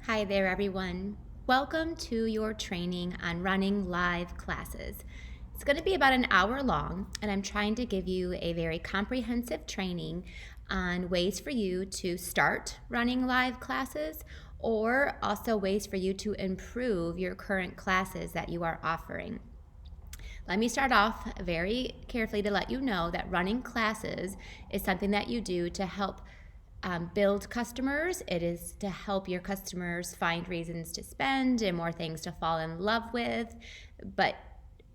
Hi there, everyone. Welcome to your training on running live classes. It's going to be about an hour long, and I'm trying to give you a very comprehensive training on ways for you to start running live classes or also ways for you to improve your current classes that you are offering. Let me start off very carefully to let you know that running classes is something that you do to help build customers. It is to help your customers find reasons to spend and more things to fall in love with. But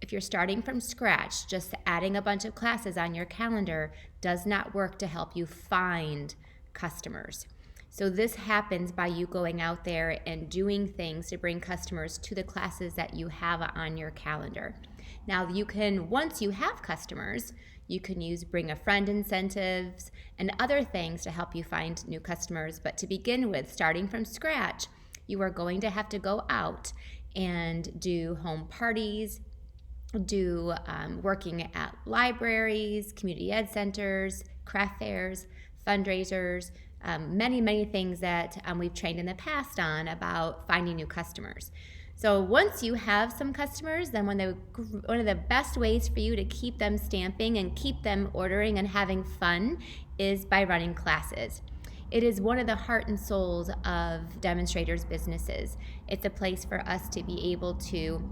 if you're starting from scratch, just adding a bunch of classes on your calendar does not work to help you find customers. So this happens by you going out there and doing things to bring customers to the classes that you have on your calendar. Now you can, once you have customers, you can use bring a friend incentives and other things to help you find new customers. But to begin with, starting from scratch, you are going to have to go out and do home parties, do working at libraries, community ed centers, craft fairs, fundraisers, many things that we've trained in the past on about finding new customers. So once you have some customers, then one of the best ways for you to keep them stamping and keep them ordering and having fun is by running classes. It is one of the heart and souls of demonstrators' businesses. It's a place for us to be able to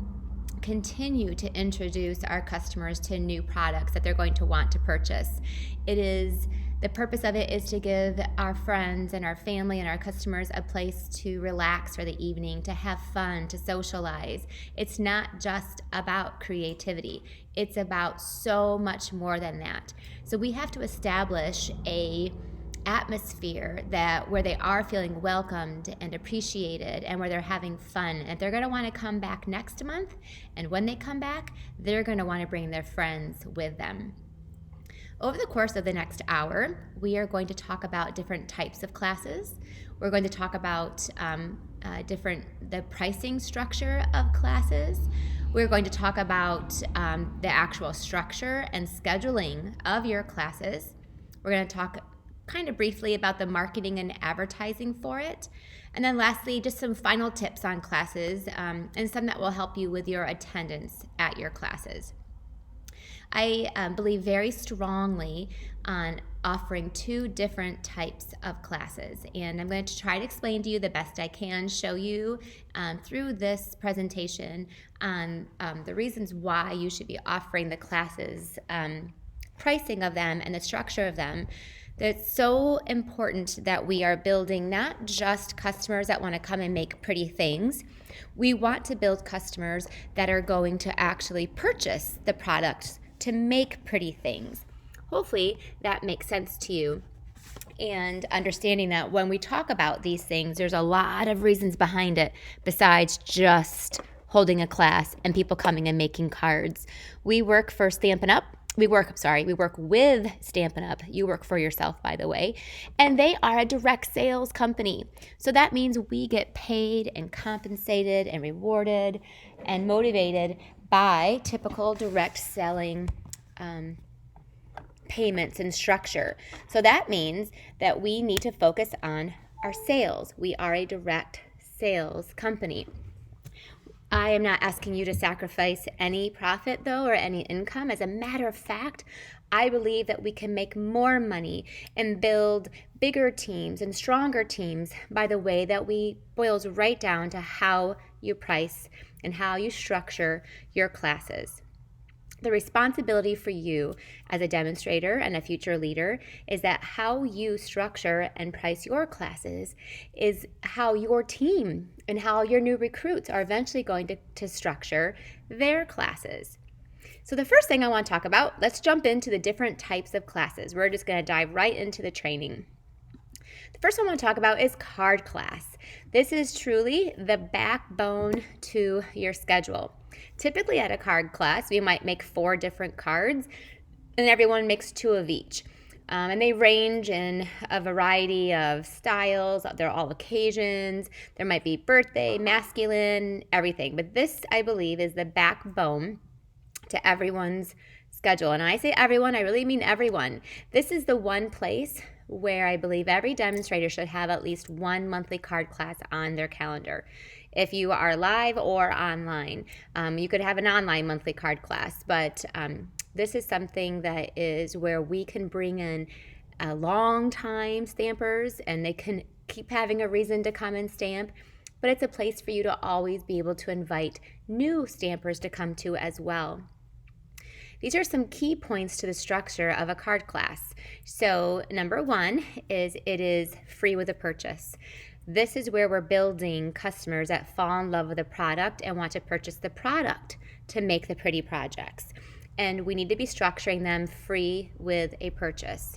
continue to introduce our customers to new products that they're going to want to purchase. The purpose of it is to give our friends and our family and our customers a place to relax for the evening, to have fun, to socialize. It's not just about creativity. It's about so much more than that. So we have to establish a atmosphere where they are feeling welcomed and appreciated and where they're having fun, and they're going to want to come back next month, and when they come back, they're going to want to bring their friends with them. Over the course of the next hour, we are going to talk about different types of classes. We're going to talk about the pricing structure of classes. We're going to talk about the actual structure and scheduling of your classes. We're going to talk kind of briefly about the marketing and advertising for it. And then lastly, just some final tips on classes and some that will help you with your attendance at your classes. I believe very strongly on offering two different types of classes, and I'm going to try to explain to you the best I can, show you through this presentation on the reasons why you should be offering the classes, pricing of them, and the structure of them. It's so important that we are building not just customers that want to come and make pretty things. We want to build customers that are going to actually purchase the products to make pretty things. Hopefully that makes sense to you. And understanding that when we talk about these things, there's a lot of reasons behind it besides just holding a class and people coming and making cards. We work for Stampin' Up. We work with Stampin' Up. You work for yourself, by the way. And they are a direct sales company. So that means we get paid and compensated and rewarded and motivated by typical direct selling payments and structure. So that means that we need to focus on our sales. We are a direct sales company. I am not asking you to sacrifice any profit, though, or any income. As a matter of fact, I believe that we can make more money and build bigger teams and stronger teams by the way that we boils right down to how you price and how you structure your classes. The responsibility for you as a demonstrator and a future leader is that how you structure and price your classes is how your team and how your new recruits are eventually going to structure their classes. So the first thing I want to talk about, let's jump into the different types of classes. We're just going to dive right into the training. The first one I want to talk about is card class. This is truly the backbone to your schedule. Typically at a card class, we might make 4 different cards, and everyone makes 2 of each. And they range in a variety of styles. They're all occasions. There might be birthday, masculine, everything. But this, I believe, is the backbone to everyone's schedule. And when I say everyone, I really mean everyone. This is the one place where I believe every demonstrator should have at least one monthly card class on their calendar. If you are live or online, you could have an online monthly card class, but this is something that is where we can bring in long time stampers, and they can keep having a reason to come and stamp, but it's a place for you to always be able to invite new stampers to come to as well. These are some key points to the structure of a card class. So number one is it is free with a purchase. This is where we're building customers that fall in love with the product and want to purchase the product to make the pretty projects. And we need to be structuring them free with a purchase.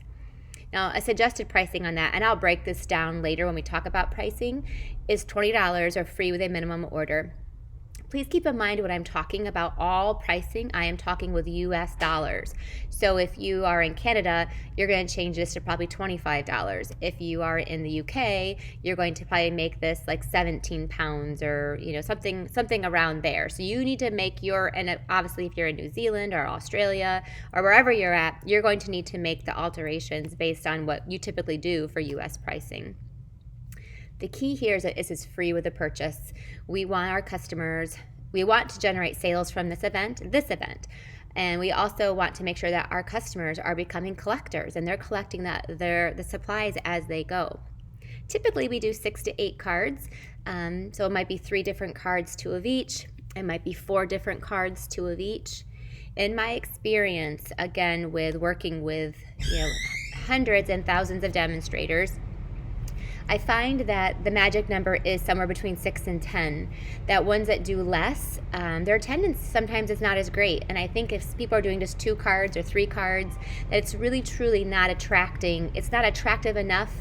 Now, a suggested pricing on that, and I'll break this down later when we talk about pricing, is $20 or free with a minimum order. Please keep in mind when I'm talking about all pricing, I am talking with US dollars. So if you are in Canada, you're going to change this to probably $25. If you are in the UK, you're going to probably make this like 17 pounds or something around there. So you need to make and obviously if you're in New Zealand or Australia or wherever you're at, you're going to need to make the alterations based on what you typically do for US pricing. The key here is that this is free with a purchase. We want to generate sales from this event, and we also want to make sure that our customers are becoming collectors and they're collecting the supplies as they go. Typically, we do 6 to 8 cards, so it might be 3 different cards, 2 of each. It might be 4 different cards, 2 of each. In my experience, again, with working with hundreds and thousands of demonstrators, I find that the magic number is somewhere between 6 and 10. That ones that do less, their attendance sometimes is not as great. And I think if people are doing just 2 cards or 3 cards, that it's really truly not attracting. It's not attractive enough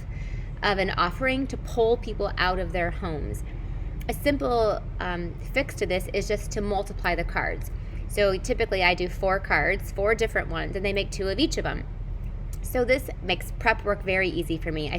of an offering to pull people out of their homes. A simple fix to this is just to multiply the cards. So typically I do 4 cards, 4 different ones, and they make 2 of each of them. So this makes prep work very easy for me.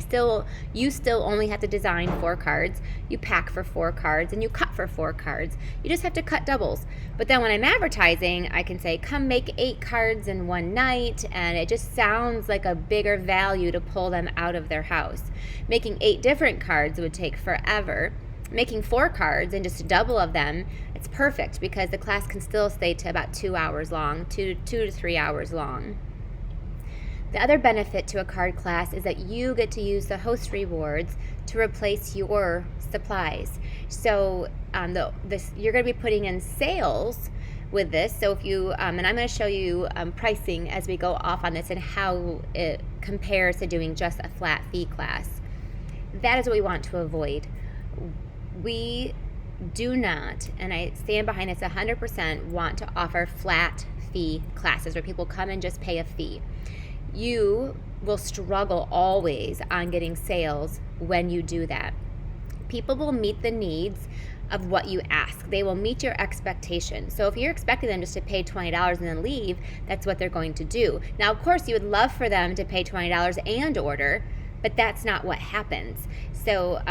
You still only have to design 4 cards. You pack for 4 cards and you cut for 4 cards. You just have to cut doubles. But then when I'm advertising, I can say, come make 8 cards in one night, and it just sounds like a bigger value to pull them out of their house. Making 8 different cards would take forever. Making 4 cards and just double of them, it's perfect because the class can still stay to about 2 hours long, 2 to 3 hours long. The other benefit to a card class is that you get to use the host rewards to replace your supplies. So you're going to be putting in sales with this. So if you, and I'm going to show you pricing as we go off on this and how it compares to doing just a flat fee class. That is what we want to avoid. We do not, and I stand behind this 100%, want to offer flat fee classes where people come and just pay a fee. You will struggle always on getting sales when you do that. People will meet the needs of what you ask. They will meet your expectations. So if you're expecting them just to pay $20 and then leave, that's what they're going to do. Now, of course, you would love for them to pay $20 and order, but that's not what happens. So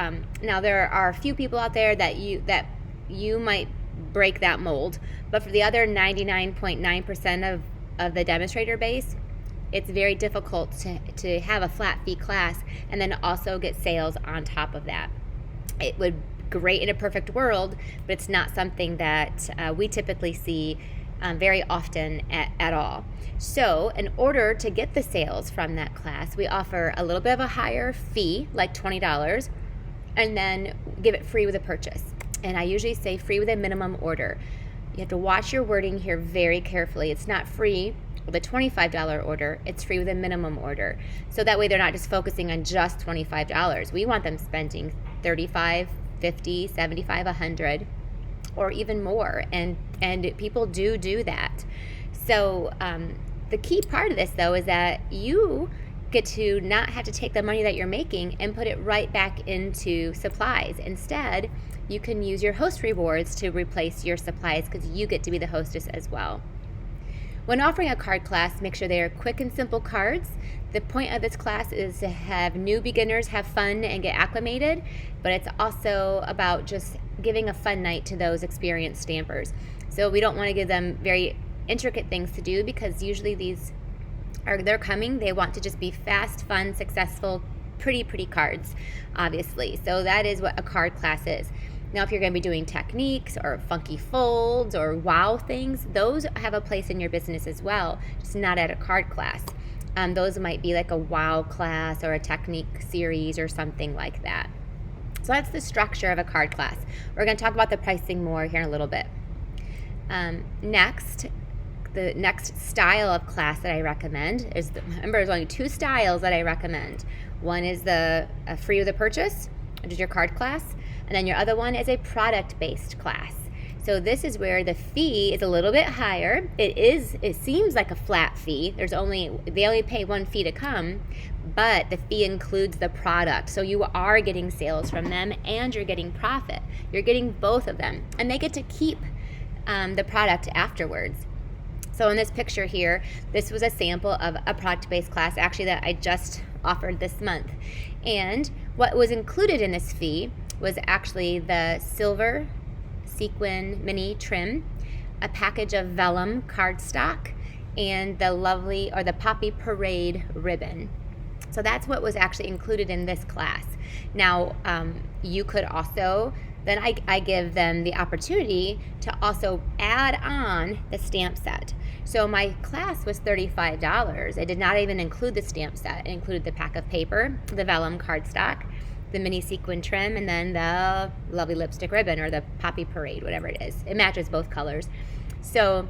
now there are a few people out there that you might break that mold, but for the other 99.9% of the demonstrator base, it's very difficult to have a flat fee class and then also get sales on top of that. It would be great in a perfect world, but it's not something that we typically see very often at all. So in order to get the sales from that class, we offer a little bit of a higher fee, like $20, and then give it free with a purchase. And I usually say free with a minimum order. You have to watch your wording here very carefully. It's not free with a $25 order, it's free with a minimum order. So that way they're not just focusing on just $25. We want them spending $35, $50, $75, $100, or even more. And people do that. So the key part of this, though, is that you get to not have to take the money that you're making and put it right back into supplies. Instead, you can use your host rewards to replace your supplies because you get to be the hostess as well. When offering a card class, make sure they are quick and simple cards. The point of this class is to have new beginners have fun and get acclimated, but it's also about just giving a fun night to those experienced stampers. So we don't want to give them very intricate things to do because usually these they're coming. They want to just be fast, fun, successful, pretty cards, obviously. So that is what a card class is. Now, if you're going to be doing techniques or funky folds or wow things, those have a place in your business as well, just not at a card class. Those might be like a wow class or a technique series or something like that. So that's the structure of a card class. We're going to talk about the pricing more here in a little bit. Next, the next style of class that I recommend is, remember, there's only 2 styles that I recommend. One is the free with a purchase, which is your card class, and then your other one is a product-based class. So this is where the fee is a little bit higher. It seems like a flat fee. They only pay 1 fee to come, but the fee includes the product. So you are getting sales from them and you're getting profit. You're getting both of them, and they get to keep the product afterwards. So in this picture here, this was a sample of a product-based class actually that I just offered this month. And what was included in this fee was actually the silver sequin mini trim, a package of vellum cardstock, and the Poppy Parade ribbon. So that's what was actually included in this class. Now, you could also, then I give them the opportunity to also add on the stamp set. So my class was $35. It did not even include the stamp set. It included the pack of paper, the vellum cardstock, the mini sequin trim, and then the lovely lipstick ribbon or the Poppy Parade, whatever it is. It matches both colors. So,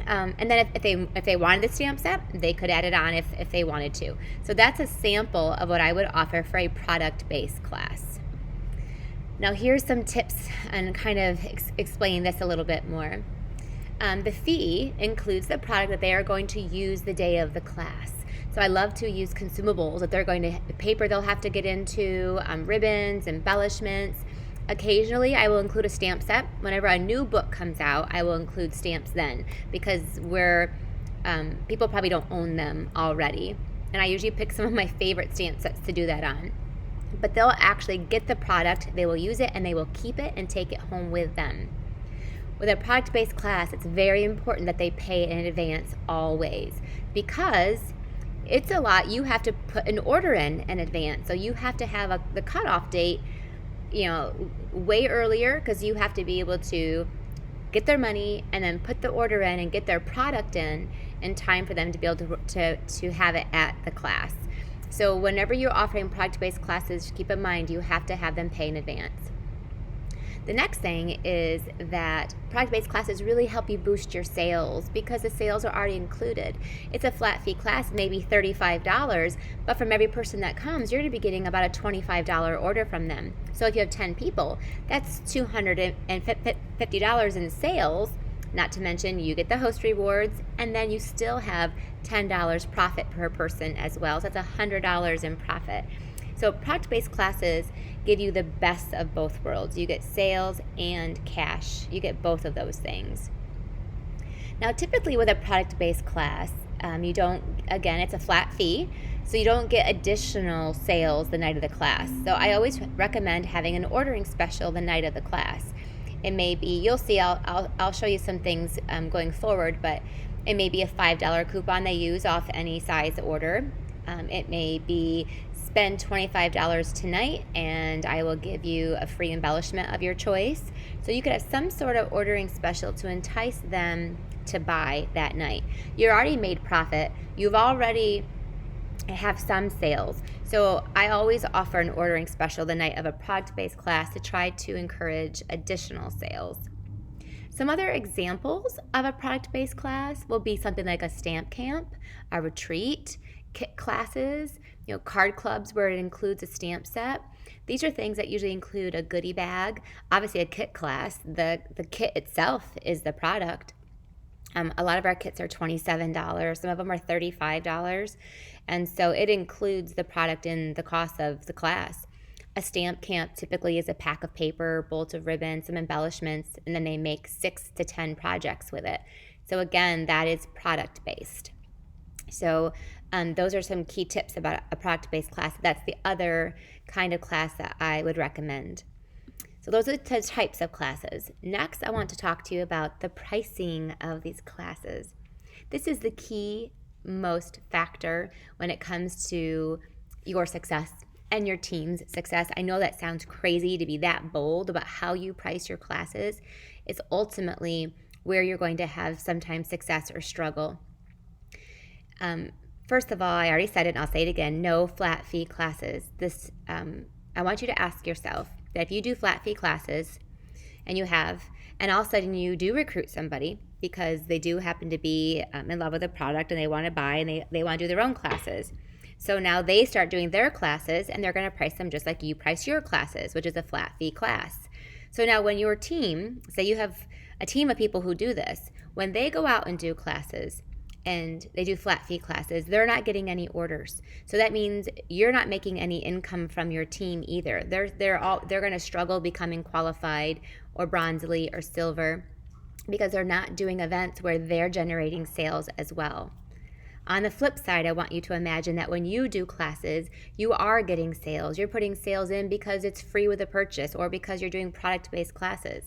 and then if they wanted the stamp set, they could add it on if they wanted to. So that's a sample of what I would offer for a product-based class. Now here's some tips and kind of explain this a little bit more. The fee includes the product that they are going to use the day of the class. So I love to use consumables that they're going to, paper they'll have to get into, ribbons, embellishments. Occasionally I will include a stamp set. Whenever a new book comes out, I will include stamps then, because people probably don't own them already. And I usually pick some of my favorite stamp sets to do that on. But they'll actually get the product, they will use it, and they will keep it and take it home with them. With a product-based class, it's very important that they pay in advance always, because it's a lot. You have to put an order in advance. So you have to have the cutoff date, way earlier, because you have to be able to get their money and then put the order in and get their product in time for them to be able to have it at the class. So whenever you're offering product-based classes, keep in mind you have to have them pay in advance. The next thing is that product-based classes really help you boost your sales because the sales are already included. It's a flat fee class, maybe $35, but from every person that comes, you're going to be getting about a $25 order from them. So if you have 10 people, that's $250 in sales, not to mention you get the host rewards, and then you still have $10 profit per person as well. So that's $100 in profit. So product-based classes give you the best of both worlds. You get sales and cash. You get both of those things. Now, typically with a product-based class, you don't, again, it's a flat fee, so you don't get additional sales the night of the class. So I always recommend having an ordering special the night of the class. It may be, you'll see, I'll show you some things going forward, but it may be a $5 coupon they use off any size order. It may be spend $25 tonight and I will give you a free embellishment of your choice. So you could have some sort of ordering special to entice them to buy that night. You're already made profit. You've already have some sales. So I always offer an ordering special the night of a product-based class to try to encourage additional sales. Some other examples of a product-based class will be something like a stamp camp, a retreat, kit classes, card clubs where it includes a stamp set. These are things that usually include a goodie bag, obviously a kit class. The kit itself is the product. A lot of our kits are $27. Some of them are $35. And so it includes the product in the cost of the class. A stamp camp typically is a pack of paper, bolts of ribbon, some embellishments, and then they make 6 to 10 projects with it. So again, that is product-based. So those are some key tips about a product-based class. That's the other kind of class that I would recommend. So those are the types of classes. Next, I want to talk to you about the pricing of these classes. This is the key most factor when it comes to your success and your team's success. I know that sounds crazy to be that bold about how you price your classes. It's ultimately where you're going to have sometimes success or struggle. First of all, I already said it and I'll say it again, no flat fee classes. I want you to ask yourself that if you do flat fee classes and all of a sudden you do recruit somebody because they do happen to be in love with a product and they want to buy and they want to do their own classes. So now they start doing their classes and they're going to price them just like you price your classes, which is a flat fee class. So now when your team, say you have a team of people who do this, when they go out and do classes, and they do flat fee classes, they're not getting any orders. So that means you're not making any income from your team either. They're going to struggle becoming qualified or bronze elite or silver because they're not doing events where they're generating sales as well. On the flip side, I want you to imagine that when you do classes, you are getting sales. You're putting sales in because it's free with a purchase or because you're doing product-based classes.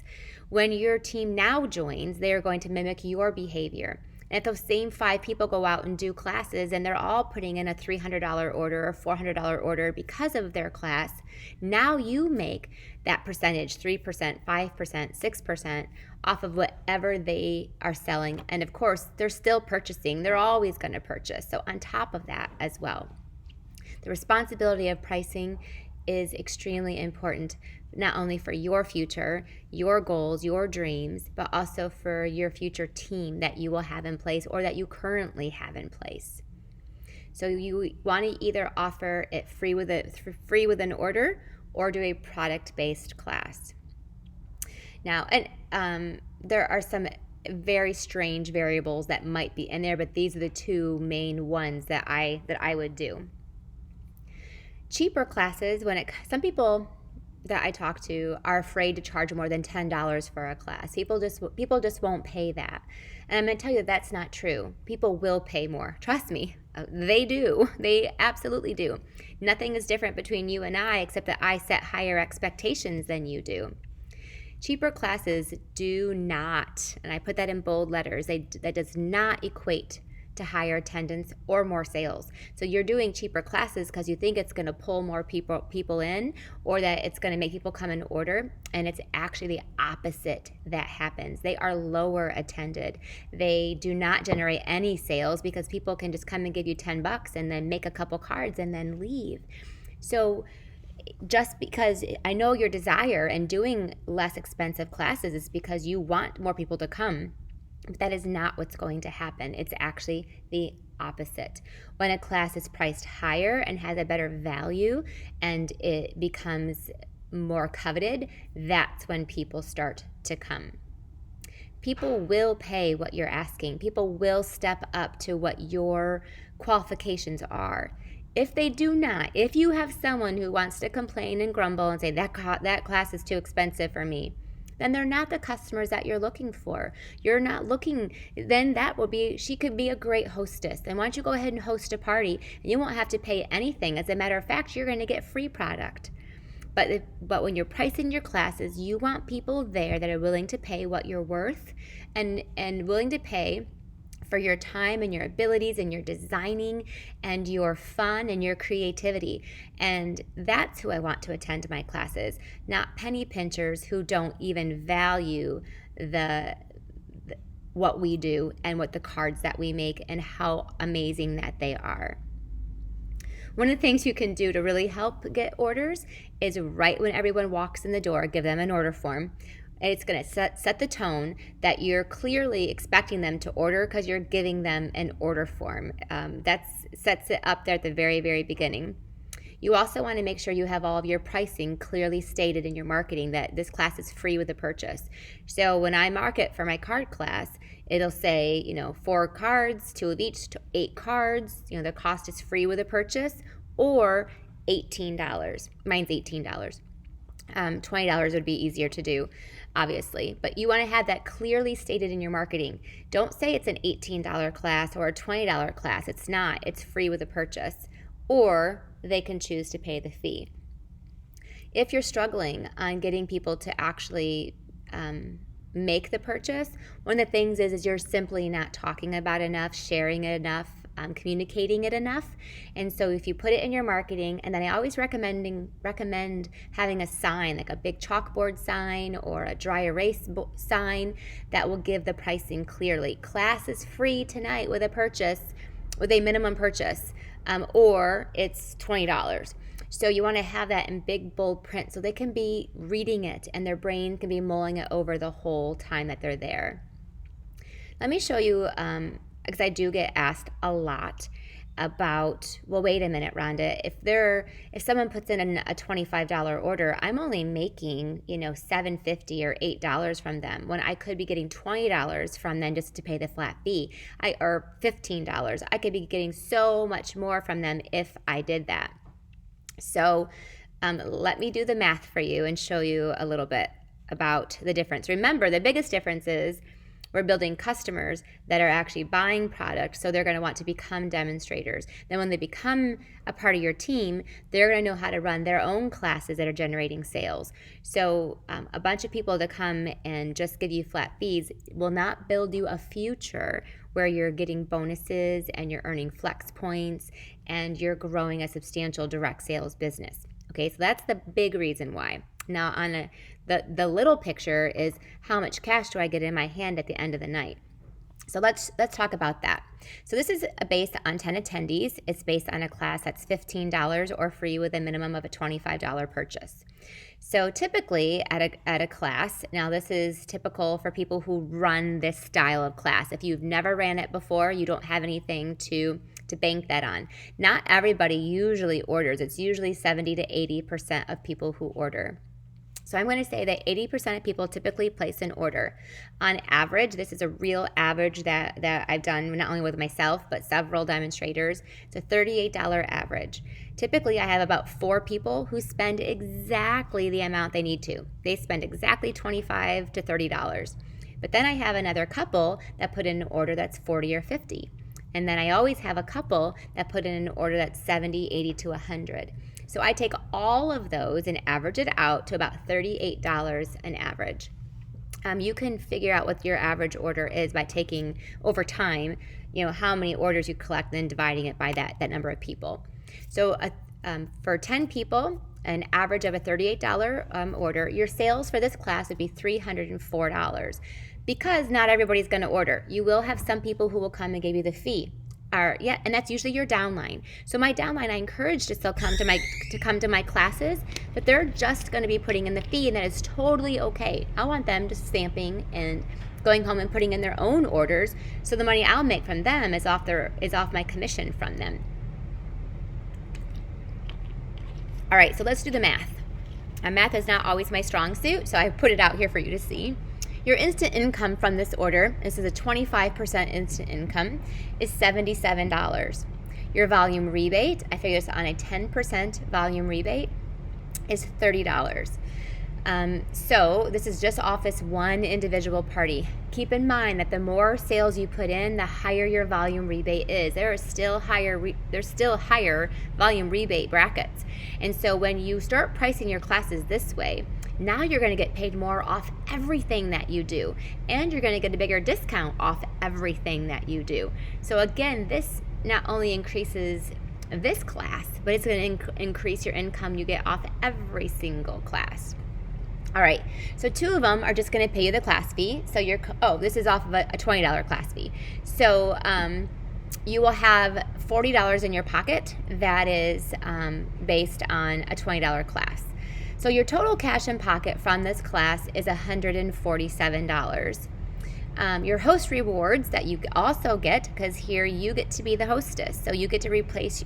When your team now joins, they are going to mimic your behavior. And if those same 5 people go out and do classes and they're all putting in a $300 order or $400 order because of their class, now you make that percentage, 3%, 5%, 6% off of whatever they are selling. And of course, they're still purchasing. They're always going to purchase. So on top of that as well, the responsibility of pricing is extremely important, not only for your future, your goals, your dreams, but also for your future team that you will have in place or that you currently have in place. So you want to either offer it free with an order or do a product-based class. Now, and there are some very strange variables that might be in there, but these are the 2 main ones that I would do. Cheaper classes, some people that I talk to are afraid to charge more than $10 for a class. People just won't pay that. And I'm going to tell you that's not true. People will pay more. Trust me. They do. They absolutely do. Nothing is different between you and I except that I set higher expectations than you do. Cheaper classes do not, and I put that in bold letters, that does not equate to higher attendance or more sales. So you're doing cheaper classes because you think it's going to pull more people in or that it's going to make people come and order, and it's actually the opposite that happens. They are lower attended. They do not generate any sales because people can just come and give you $10 and then make a couple cards and then leave. So just because I know your desire in doing less expensive classes is because you want more people to come. But that is not what's going to happen. It's actually the opposite. When a class is priced higher and has a better value and it becomes more coveted, that's when people start to come. People will pay what you're asking. People will step up to what your qualifications are. If they do not, if you have someone who wants to complain and grumble and say that class is too expensive for me, then they're not the customers that you're looking for. You're not looking, then she could be a great hostess. And why don't you go ahead and host a party and you won't have to pay anything. As a matter of fact, you're going to get free product. But when you're pricing your classes, you want people there that are willing to pay what you're worth and willing to pay for your time and your abilities and your designing and your fun and your creativity. And that's who I want to attend my classes, not penny pinchers who don't even value what we do and what the cards that we make and how amazing that they are. One of the things you can do to really help get orders is right when everyone walks in the door, give them an order form. And it's going to set the tone that you're clearly expecting them to order because you're giving them an order form. That sets it up there at the very, very beginning. You also want to make sure you have all of your pricing clearly stated in your marketing, that this class is free with a purchase. So when I market for my card class, it'll say, 4 cards, 2 of each, 8 cards, the cost is free with a purchase, or $18. Mine's $18. $20 would be easier to do, obviously, but you want to have that clearly stated in your marketing. Don't say it's an $18 class or a $20 class. It's not. It's free with a purchase, or they can choose to pay the fee. If you're struggling on getting people to actually make the purchase, one of the things is you're simply not talking about enough, sharing it enough communicating it enough. And so if you put it in your marketing, and then I always recommend having a sign, like a big chalkboard sign or a dry erase sign that will give the pricing clearly. Class is free tonight with a minimum purchase, or it's $20. So you want to have that in big bold print so they can be reading it and their brain can be mulling it over the whole time that they're there. Let me show you, because I do get asked a lot about, well, wait a minute, Rhonda, if someone puts in a $25 order, I'm only making, $7.50 or $8 from them, when I could be getting $20 from them just to pay the flat fee, or $15. I could be getting so much more from them if I did that. So let me do the math for you and show you a little bit about the difference. Remember, the biggest difference is we're building customers that are actually buying products, so they're going to want to become demonstrators. Then when they become a part of your team, they're going to know how to run their own classes that are generating sales. So a bunch of people to come and just give you flat fees will not build you a future where you're getting bonuses and you're earning flex points and you're growing a substantial direct sales business. Okay, so that's the big reason why. Now, on the little picture is how much cash do I get in my hand at the end of the night. So let's talk about that. So this is based on 10 attendees. It's based on a class that's $15 or free with a minimum of a $25 purchase. So typically at a class, now this is typical for people who run this style of class. If you've never ran it before, you don't have anything to bank that on. Not everybody usually orders. It's usually 70 to 80% of people who order. So I'm going to say that 80% of people typically place an order. On average, this is a real average that I've done not only with myself, but several demonstrators. It's a $38 average. Typically, I have about 4 people who spend exactly the amount they need to. They spend exactly $25 to $30. But then I have another couple that put in an order that's $40 or $50. And then I always have a couple that put in an order that's $70, $80 to $100. So I take all of those and average it out to about $38 an average. You can figure out what your average order is by taking over time, how many orders you collect and then dividing it by that number of people. So for 10 people, an average of a $38 order, your sales for this class would be $304. Because not everybody's going to order. You will have some people who will come and give you the fee. And that's usually your downline. So my downline, I encourage to still come to my classes, but they're just going to be putting in the fee, and that is totally okay. I want them just stamping and going home and putting in their own orders, so the money I'll make from them is off my commission from them. All right, so let's do the math. Math is not always my strong suit, so I put it out here for you to see. Your instant income from this order, this is a 25% instant income, is $77. Your volume rebate, I figure this on a 10% volume rebate, is $30. So this is just off this one individual party. Keep in mind that the more sales you put in, the higher your volume rebate is. There's still higher volume rebate brackets. And so when you start pricing your classes this way, now you're going to get paid more off everything that you do, and you're going to get a bigger discount off everything that you do. So again, this not only increases this class, but it's going to increase your income you get off every single class. All right, so 2 of them are just going to pay you the class fee. So this is off of a $20 class fee. So you will have $40 in your pocket that is based on a $20 class. So your total cash in pocket from this class is $147. Your host rewards that you also get, because here you get to be the hostess, so you get to replenish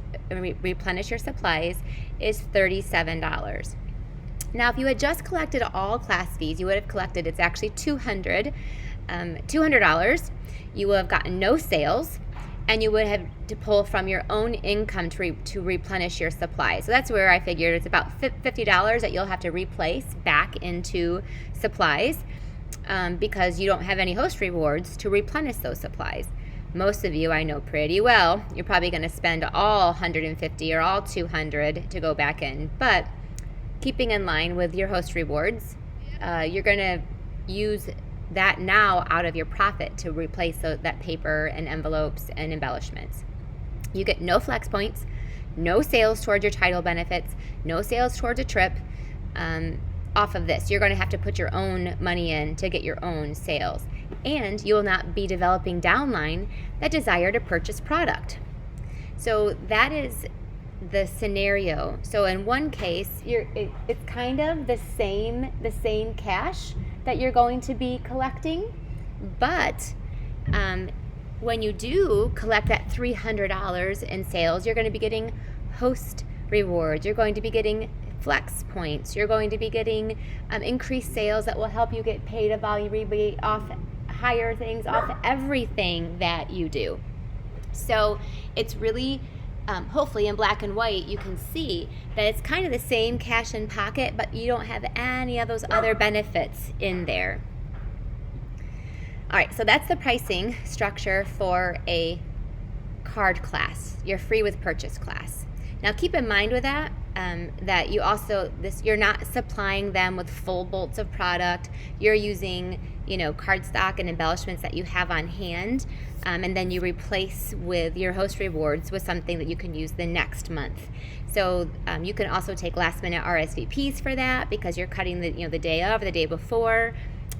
your supplies, is $37. Now, if you had just collected all class fees, you would have collected, it's actually $200. You would have gotten no sales, and you would have to pull from your own income to replenish your supply. So that's where I figured it's about $50 that you'll have to replace back into supplies, because you don't have any host rewards to replenish those supplies. Most of you I know pretty well, you're probably going to spend all $150 or all $200 to go back in. But keeping in line with your host rewards, you're going to use that now out of your profit to replace that paper and envelopes and embellishments. You get no flex points, no sales towards your title benefits, no sales towards a trip off of this. You're going to have to put your own money in to get your own sales. And you will not be developing downline that desire to purchase product. So that is the scenario. So in one case, it's kind of the same cash that you're going to be collecting, but when you do collect that $300 in sales, you're going to be getting host rewards. You're going to be getting flex points. You're going to be getting increased sales that will help you get paid a volume rebate off higher things, off everything that you do. So it's really, hopefully in black and white, you can see that it's kind of the same cash in pocket, but you don't have any of those other benefits in there. All right, so that's the pricing structure for a card class, your free with purchase class. Now keep in mind with that, that you also, you're not supplying them with full bolts of product. You're using, card stock and embellishments that you have on hand, and then you replace with your host rewards with something that you can use the next month. So you can also take last minute RSVPs for that because you're cutting the day of or the day before.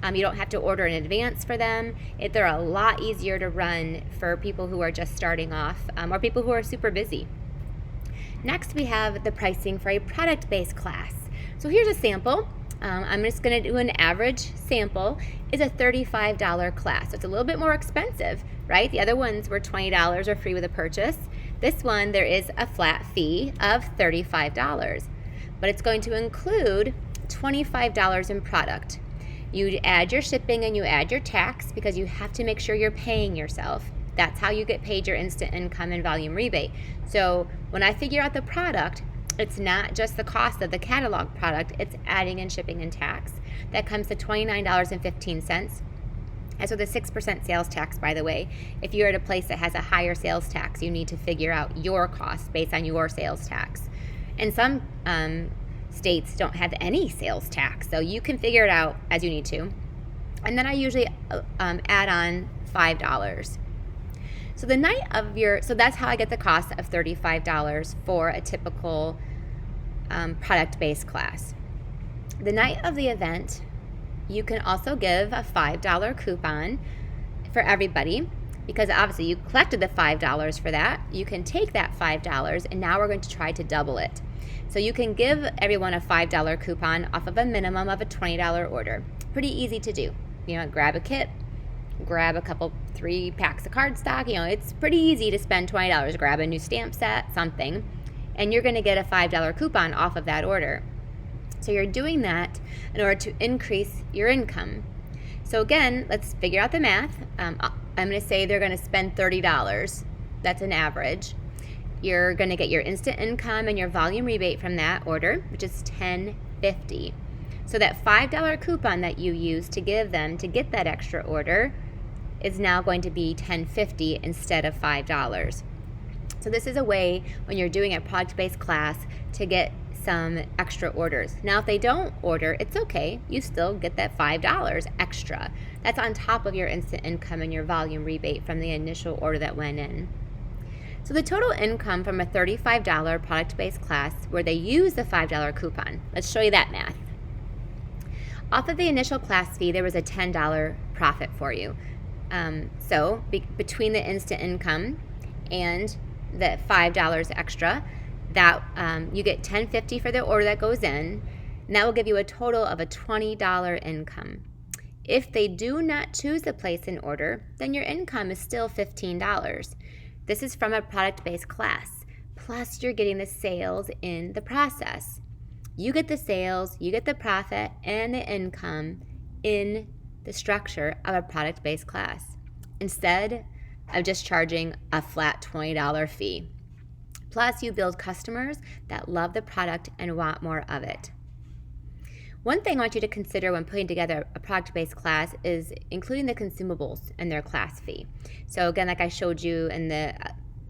You don't have to order in advance for them. They're a lot easier to run for people who are just starting off or people who are super busy. Next, we have the pricing for a product-based class. So here's a sample. I'm just going to do an average sample. Is a $35 class. So it's a little bit more expensive, right? The other ones were $20 or free with a purchase. This one, there is a flat fee of $35, but it's going to include $25 in product. You add your shipping and you add your tax because you have to make sure you're paying yourself. That's how you get paid your instant income and volume rebate. So when I figure out the product, it's not just the cost of the catalog product, it's adding in shipping and tax. That comes to $29.15. And so the 6% sales tax, by the way, if you're at a place that has a higher sales tax, you need to figure out your cost based on your sales tax. And some states don't have any sales tax, so you can figure it out as you need to. And then I usually add on $5. So so that's how I get the cost of $35 for a typical product-based class. The night of the event, you can also give a $5 coupon for everybody because obviously you collected the $5 for that. You can take that $5 and now we're going to try to double it. So you can give everyone a $5 coupon off of a minimum of a $20 order. Pretty easy to do. Grab a kit, grab a couple, 3 packs of cardstock. It's pretty easy to spend $20. Grab a new stamp set, something, and you're going to get a $5 coupon off of that order. So you're doing that in order to increase your income. So again, let's figure out the math. I'm going to say they're going to spend $30. That's an average. You're going to get your instant income and your volume rebate from that order, which is $10.50. So that $5 coupon that you use to give them to get that extra order is now going to be $10.50 instead of $5. So this is a way when you're doing a product-based class to get some extra orders. Now, if they don't order, it's okay. You still get that $5 extra. That's on top of your instant income and your volume rebate from the initial order that went in. So the total income from a $35 product-based class where they use the $5 coupon, let's show you that math. Off of the initial class fee, there was a $10 profit for you. So between the instant income and the $5 extra, that you get $10.50 for the order that goes in, and that will give you a total of a $20 income. If they do not choose to place an order, then your income is still $15. This is from a product-based class, plus you're getting the sales in the process. You get the sales, you get the profit, and the income in the structure of a product-based class, instead of just charging a flat $20 fee. Plus, you build customers that love the product and want more of it. One thing I want you to consider when putting together a product-based class is including the consumables in their class fee. So again, like I showed you in the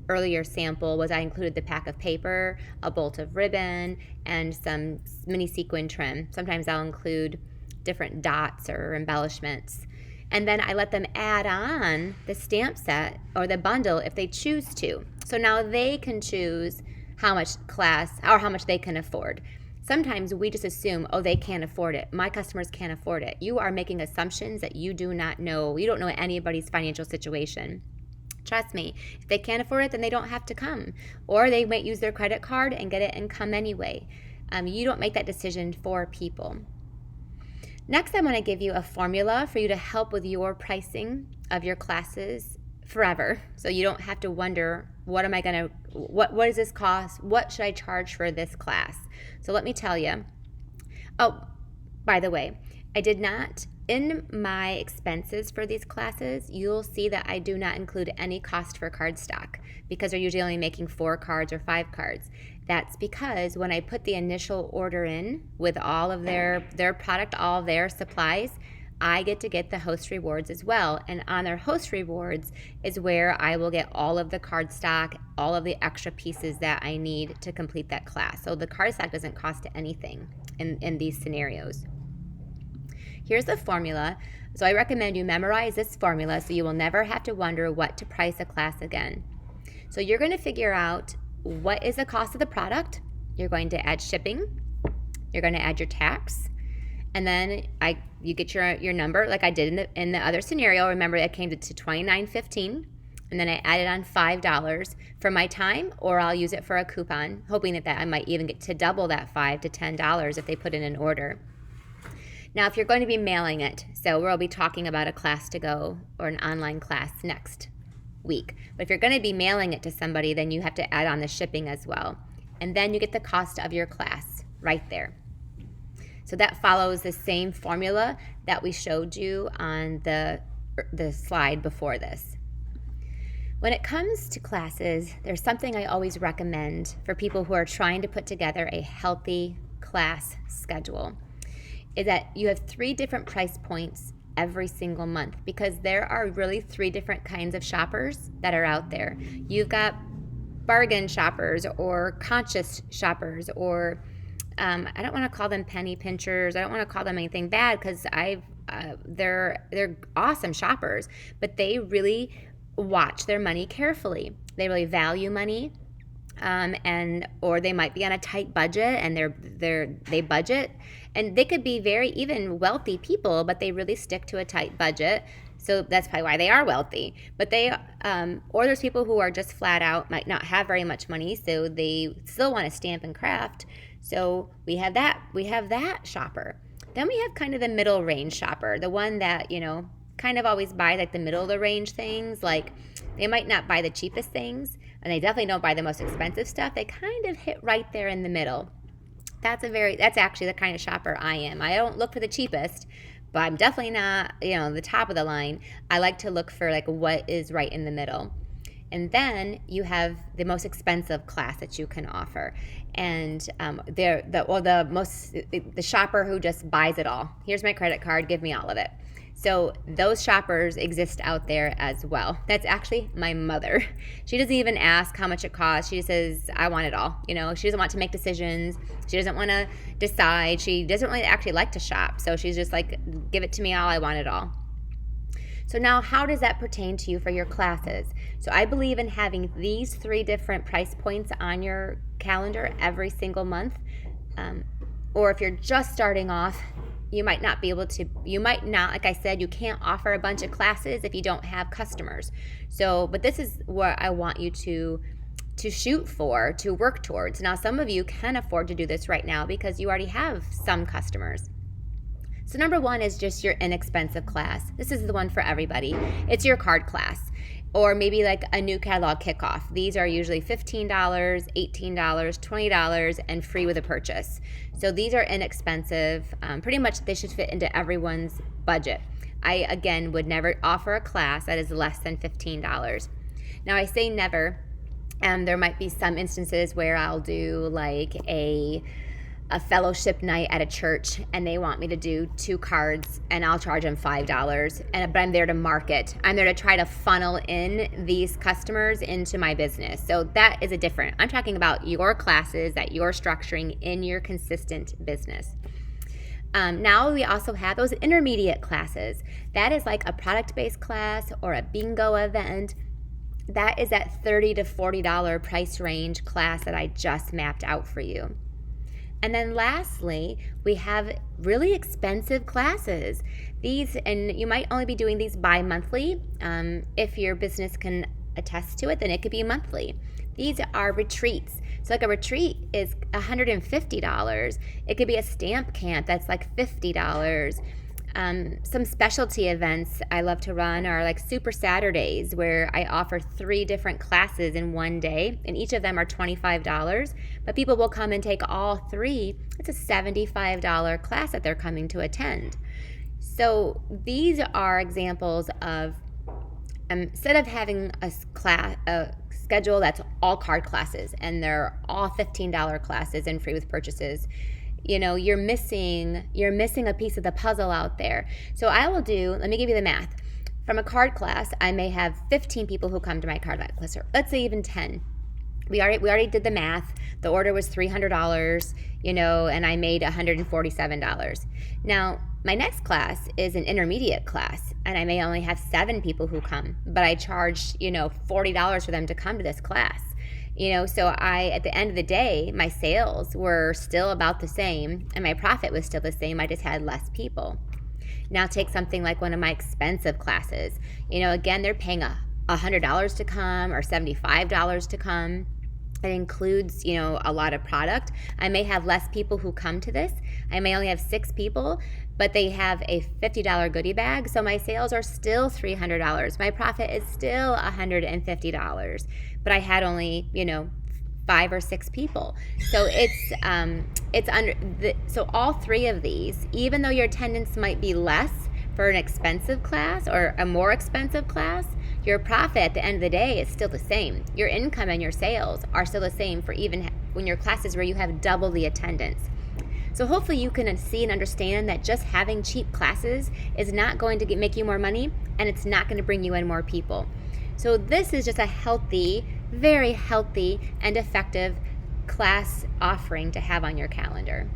earlier sample, I included the pack of paper, a bolt of ribbon, and some mini sequin trim. Sometimes I'll include different dots or embellishments. And then I let them add on the stamp set or the bundle if they choose to. So now they can choose how much class or how much they can afford. Sometimes we just assume, oh, they can't afford it. My customers can't afford it. You are making assumptions that you do not know. You don't know anybody's financial situation. Trust me, if they can't afford it, then they don't have to come. Or they might use their credit card and get it and come anyway. You don't make that decision for people. Next, I want to give you a formula for you to help with your pricing of your classes forever. So you don't have to wonder, what does this cost? What should I charge for this class? So let me tell you. Oh, by the way, I did not, in my expenses for these classes, you'll see that I do not include any cost for cardstock because they're usually only making 4 cards or 5 cards. That's because when I put the initial order in with all of their product, all their supplies, I get to get the host rewards as well. And on their host rewards is where I will get all of the cardstock, all of the extra pieces that I need to complete that class. So the cardstock doesn't cost anything in these scenarios. Here's the formula. So I recommend you memorize this formula so you will never have to wonder what to price a class again. So you're going to figure out what is the cost of the product. You're going to add shipping. You're going to add your tax. And then you get your number like I did in the other scenario. Remember, it came to $29.15. And then I added on $5 for my time, or I'll use it for a coupon, hoping that I might even get to double that $5 to $10 if they put in an order. Now, if you're going to be mailing it, so we'll be talking about a class to go or an online class next week. But if you're going to be mailing it to somebody, then you have to add on the shipping as well. And then you get the cost of your class right there. So that follows the same formula that we showed you on the slide before this. When it comes to classes, there's something I always recommend for people who are trying to put together a healthy class schedule, is that you have 3 different price points every single month, because there are really 3 different kinds of shoppers that are out there. You've got bargain shoppers or conscious shoppers, or I don't want to call them penny pinchers. I don't want to call them anything bad, because they're awesome shoppers, but they really watch their money carefully. They really value money, or they might be on a tight budget and they budget, and they could be very even wealthy people, but they really stick to a tight budget. So that's probably why they are wealthy. But or there's people who are just flat out might not have very much money, so they still want to stamp and craft. So we have that shopper. Then we have kind of the middle range shopper, the one that, kind of always buys like the middle of the range things. Like they might not buy the cheapest things, and they definitely don't buy the most expensive stuff. They kind of hit right there in the middle. That's actually the kind of shopper I am. I don't look for the cheapest, but I'm definitely not, the top of the line. I like to look for like what is right in the middle. And then you have the most expensive class that you can offer. And the shopper who just buys it all. Here's my credit card, give me all of it. So those shoppers exist out there as well. That's actually my mother. She doesn't even ask how much it costs. She says, I want it all. She doesn't want to make decisions. She doesn't want to decide. She doesn't really actually like to shop. So she's just like, give it to me all. I want it all. So now, how does that pertain to you for your classes? So I believe in having these 3 different price points on your calendar every single month. Or if you're just starting off, you might not, like I said, you can't offer a bunch of classes if you don't have customers. So, but this is what I want you to shoot for, to work towards. Now, some of you can afford to do this right now because you already have some customers. So number 1 is just your inexpensive class. This is the one for everybody. It's your card class, or maybe like a new catalog kickoff. These are usually $15, $18, $20, and free with a purchase. So these are inexpensive. Pretty much they should fit into everyone's budget. I, again, would never offer a class that is less than $15. Now, I say never. There might be some instances where I'll do like a fellowship night at a church, and they want me to do 2 cards, and I'll charge them $5. But I'm there to market. I'm there to try to funnel in these customers into my business. So that is a different. I'm talking about your classes that you're structuring in your consistent business. Now we also have those intermediate classes. That is like a product-based class or a bingo event. That is that $30 to $40 price range class that I just mapped out for you. And then lastly, we have really expensive classes. These, and you might only be doing these bi-monthly. If your business can attest to it, then it could be monthly. These are retreats. So like a retreat is $150. It could be a stamp camp that's like $50. Some specialty events I love to run are like Super Saturdays, where I offer 3 different classes in one day, and each of them are $25, but people will come and take all 3. It's a $75 class that they're coming to attend. So these are examples of, instead of having a schedule that's all card classes and they're all $15 classes and free with purchases, you're missing a piece of the puzzle out there. So let me give you the math. From a card class, I may have 15 people who come to my card class, or let's say even 10. We already did the math. The order was $300, and I made $147. Now, my next class is an intermediate class, and I may only have 7 people who come, but I charge, $40 for them to come to this class. So at the end of the day, my sales were still about the same and my profit was still the same. I just had less people. Now take something like one of my expensive classes. Again, they're paying $100 to come or $75 to come. It includes, a lot of product. I may have less people who come to this. I may only have 6 people, but they have a $50 goodie bag. So my sales are still $300. My profit is still $150, but I had only, 5 or 6 people. So so all 3 of these, even though your attendance might be less for an expensive class or a more expensive class, your profit at the end of the day is still the same. Your income and your sales are still the same for even when your classes where you have double the attendance. So hopefully you can see and understand that just having cheap classes is not going to make you more money, and it's not going to bring you in more people. So this is just a healthy, very healthy and effective class offering to have on your calendar.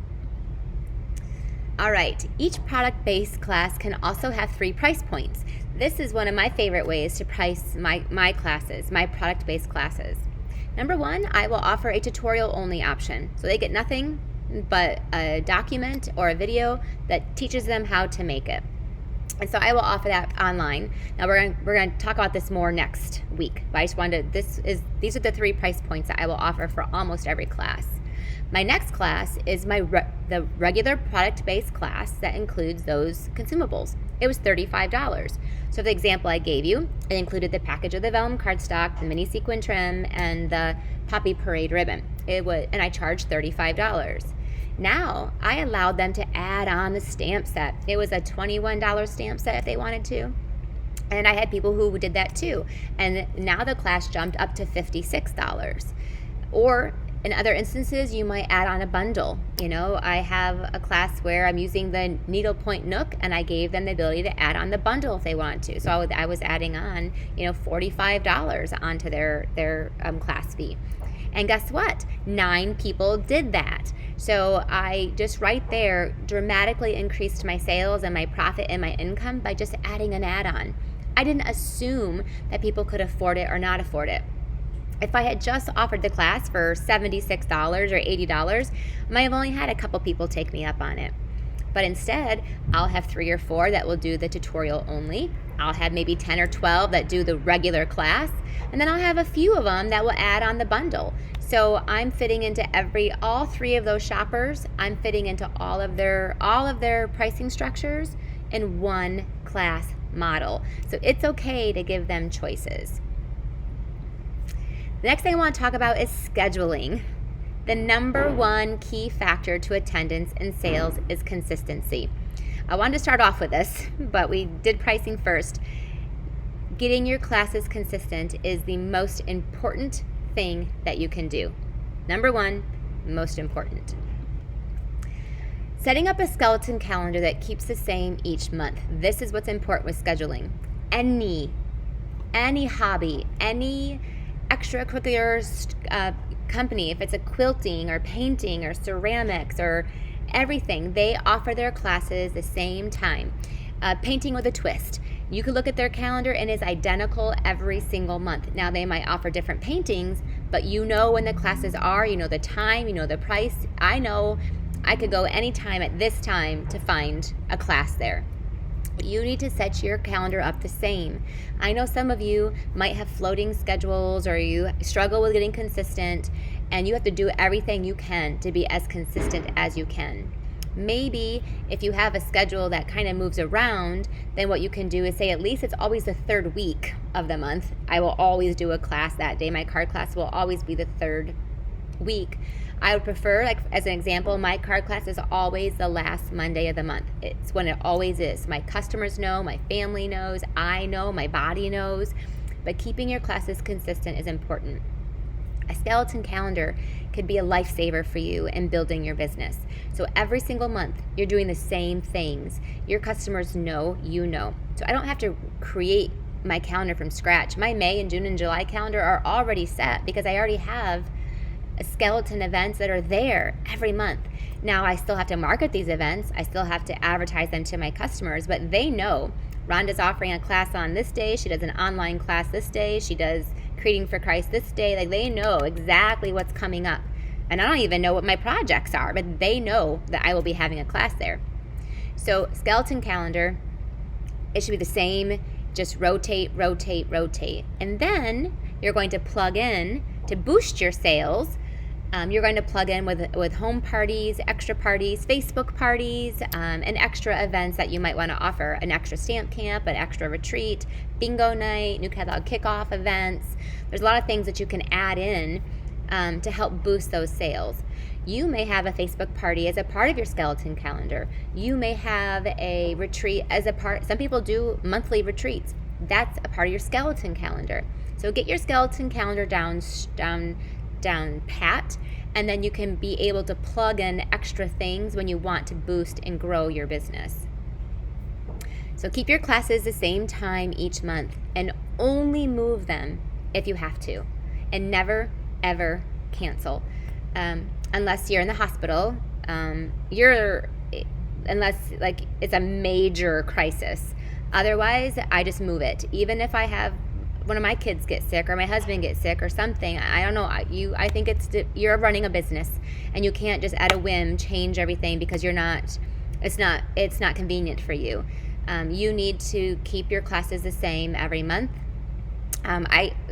All right, each product-based class can also have 3 price points. This is one of my favorite ways to price my classes, my product-based classes. Number 1, I will offer a tutorial-only option. So they get nothing but a document or a video that teaches them how to make it. And so I will offer that online. Now we're going to talk about this more next week. But I just wanted these are the 3 price points that I will offer for almost every class. My next class is the regular product-based class that includes those consumables. It was $35. So the example I gave you, it included the package of the vellum cardstock, the mini sequin trim, and the Poppy Parade ribbon. And I charged $35. Now I allowed them to add on the stamp set. It was a $21 stamp set if they wanted to. And I had people who did that too. And now the class jumped up to $56. Or in other instances, you might add on a bundle. I have a class where I'm using the needlepoint Nook, and I gave them the ability to add on the bundle if they wanted to. So I was adding on, $45 onto their class fee. And guess what? 9 people did that. So I just right there dramatically increased my sales and my profit and my income by just adding an add-on. I didn't assume that people could afford it or not afford it. If I had just offered the class for $76 or $80, I might have only had a couple people take me up on it. But instead, I'll have 3 or 4 that will do the tutorial only. I'll have maybe 10 or 12 that do the regular class. And then I'll have a few of them that will add on the bundle. So I'm fitting into all 3 of those shoppers. I'm fitting into all of their pricing structures in one class model. So it's okay to give them choices. The next thing I want to talk about is scheduling. The number 1 key factor to attendance and sales is consistency. I wanted to start off with this, but we did pricing first. Getting your classes consistent is the most important thing that you can do. Number 1, most important. Setting up a skeleton calendar that keeps the same each month. This is what's important with scheduling. Any hobby, any extracurricular company, if it's a quilting or painting or ceramics or everything. They offer their classes the same time. Painting with a twist. You could look at their calendar and it's identical every single month. Now they might offer different paintings, but you know when the classes are, you know the time, you know the price. I know I could go anytime at this time to find a class there. You need to set your calendar up the same. I know some of you might have floating schedules or you struggle with getting consistent, and you have to do everything you can to be as consistent as you can. Maybe if you have a schedule that kind of moves around, then what you can do is say at least it's always the third week of the month. I will always do a class that day. My card class will always be the third week. I would prefer, like as an example, my card class is always the last Monday of the month. It's when it always is. My customers know, my family knows, I know, my body knows. But keeping your classes consistent is important. A skeleton calendar could be a lifesaver for you in building your business. So every single month, you're doing the same things. Your customers know, you know. So I don't have to create my calendar from scratch. My May and June and July calendar are already set because I already have skeleton events that are there every month. Now I still have to market these events. I still have to advertise them to my customers, but they know Rhonda's offering a class on this day. She does an online class this day. She does Creating for Christ this day. Like they know exactly what's coming up. And I don't even know what my projects are, but they know that I will be having a class there. So skeleton calendar, it should be the same, just rotate. And then you're going to plug in to boost your sales. You're going to plug in with home parties, extra parties, Facebook parties, and extra events that you might want to offer. An extra stamp camp, an extra retreat, bingo night, new catalog kickoff events. There's a lot of things that you can add in to help boost those sales. You may have a Facebook party as a part of your skeleton calendar. You may have a retreat as a part. Some people do monthly retreats. That's a part of your skeleton calendar. So get your skeleton calendar down pat, and then you can be able to plug in extra things when you want to boost and grow your business. So keep your classes the same time each month and only move them if you have to, and never ever cancel unless you're in the hospital, unless like it's a major crisis. Otherwise, I just move it. Even if I have one of my kids get sick or my husband gets sick or something, I don't know. I think you're running a business, and you can't just at a whim change everything because it's not convenient for you. You need to keep your classes the same every month.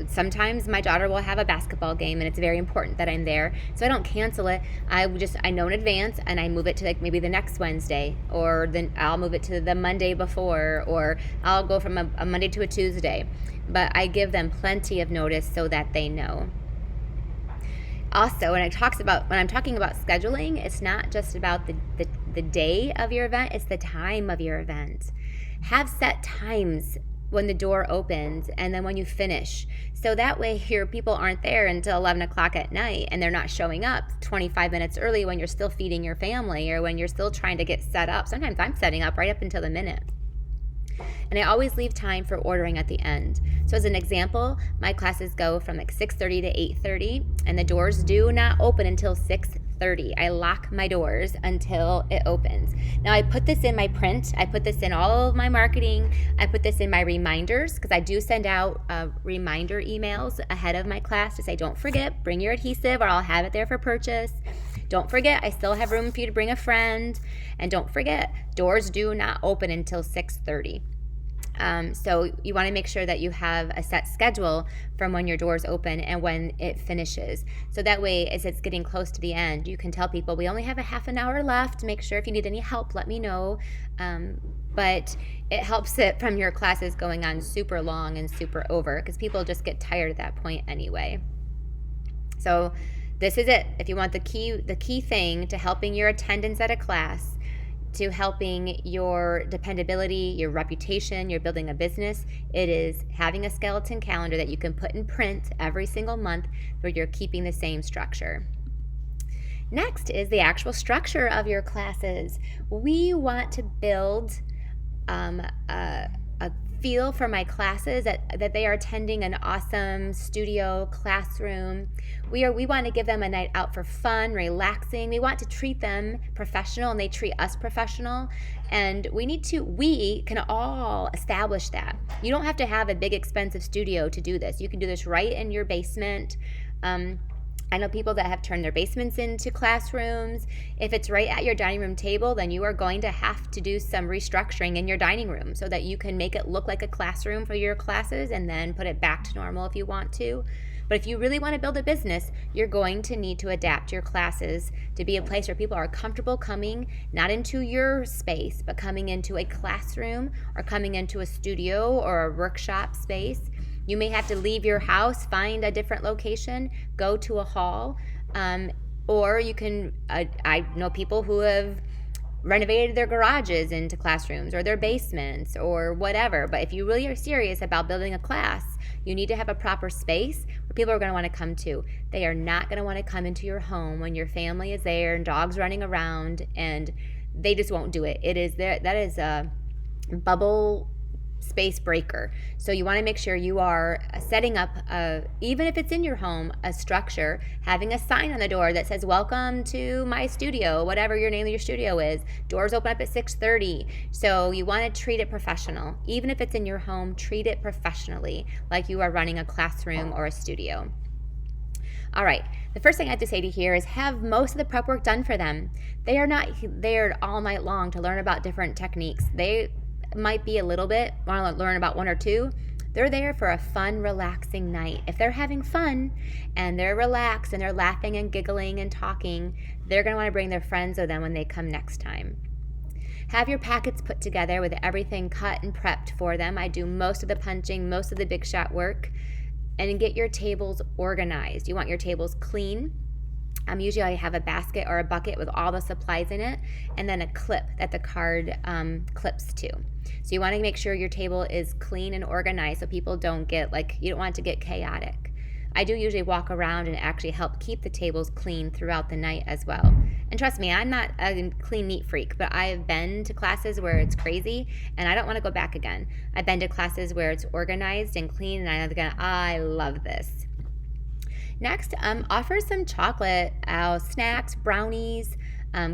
Sometimes my daughter will have a basketball game and it's very important that I'm there, so I don't cancel it. I know in advance and I move it to like maybe the next Wednesday, or then I'll move it to the Monday before, or I'll go from a Monday to a Tuesday. But I give them plenty of notice so that they know. Also, when I'm talking about scheduling, it's not just about the day of your event, it's the time of your event. Have set times when the door opens and then when you finish. So that way your people aren't there until 11 o'clock at night and they're not showing up 25 minutes early when you're still feeding your family or when you're still trying to get set up. Sometimes I'm setting up right up until the minute. And I always leave time for ordering at the end. So as an example, my classes go from like 6:30 to 8:30, and the doors do not open until 6:30. I lock my doors until it opens. Now I put this in my print. I put this in all of my marketing. I put this in my reminders because I do send out reminder emails ahead of my class to say, don't forget, bring your adhesive or I'll have it there for purchase. Don't forget, I still have room for you to bring a friend. And don't forget, doors do not open until 6:30. So you want to make sure that you have a set schedule from when your doors open and when it finishes. So that way, as it's getting close to the end, you can tell people, we only have a half an hour left. Make sure if you need any help, let me know. But it helps it from your classes going on super long and super over because people just get tired at that point anyway. So this is it. If you want the key thing to helping your attendance at a class, to helping your dependability, your reputation, you're building a business, it is having a skeleton calendar that you can put in print every single month where you're keeping the same structure. Next is the actual structure of your classes. We want to build a feel for my classes that they are attending an awesome studio classroom. We want to give them a night out for fun, relaxing. We want to treat them professional, and they treat us professional. And we can all establish that. You don't have to have a big expensive studio to do this. You can do this right in your basement. I know people that have turned their basements into classrooms. If it's right at your dining room table, then you are going to have to do some restructuring in your dining room so that you can make it look like a classroom for your classes and then put it back to normal if you want to. But if you really want to build a business, you're going to need to adapt your classes to be a place where people are comfortable coming, not into your space, but coming into a classroom or coming into a studio or a workshop space. You may have to leave your house, find a different location, go to a hall, or you can, I know people who have renovated their garages into classrooms or their basements or whatever. But if you really are serious about building a class, you need to have a proper space where people are going to want to come to. They are not going to want to come into your home when your family is there and dogs running around, and they just won't do it. That is a bubble space breaker. So you want to make sure you are setting up, even if it's in your home, a structure, having a sign on the door that says, "Welcome to my studio," whatever your name of your studio is. Doors open up at 6:30. So you want to treat it professional. Even if it's in your home, treat it professionally, like you are running a classroom or a studio. All right, the first thing I have to say to you here is have most of the prep work done for them. They are not there all night long to learn about different techniques. They might be a little bit, want to learn about one or two. They're there for a fun, relaxing night. If they're having fun and they're relaxed and they're laughing and giggling and talking, they're going to want to bring their friends with them when they come next time. Have your packets put together with everything cut and prepped for them. I do most of the punching, most of the big shot work. And get your tables organized. You want your tables clean. Usually I have a basket or a bucket with all the supplies in it, and then a clip that the card clips to. So you want to make sure your table is clean and organized so people don't get, you don't want it to get chaotic. I do usually walk around and actually help keep the tables clean throughout the night as well. And trust me, I'm not a clean, neat freak, but I've been to classes where it's crazy, and I don't want to go back again. I've been to classes where it's organized and clean, and I love this. Next, offer some chocolate, snacks, brownies,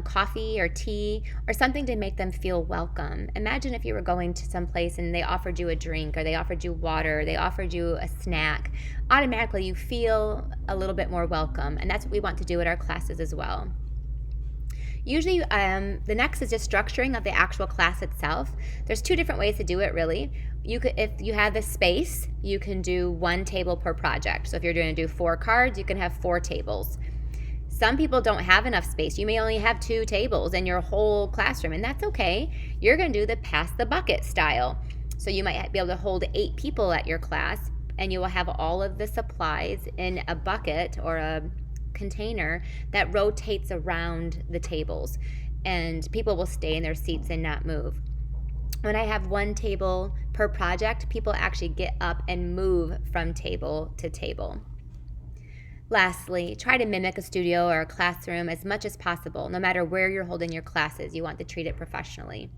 coffee or tea, or something to make them feel welcome. Imagine if you were going to some place and they offered you a drink, or they offered you water, or they offered you a snack. Automatically, you feel a little bit more welcome, and that's what we want to do at our classes as well. Usually, the next is just structuring of the actual class itself. There's two different ways to do it, really. If you have the space, you can do one table per project. So if you're going to do 4 cards, you can have 4 tables. Some people don't have enough space. You may only have 2 tables in your whole classroom, and that's okay. You're going to do the pass the bucket style. So you might be able to hold 8 people at your class, and you will have all of the supplies in a bucket or a container that rotates around the tables, and people will stay in their seats and not move. When I have 1 table per project, people actually get up and move from table to table. Lastly, try to mimic a studio or a classroom as much as possible. No matter where you're holding your classes, you want to treat it professionally.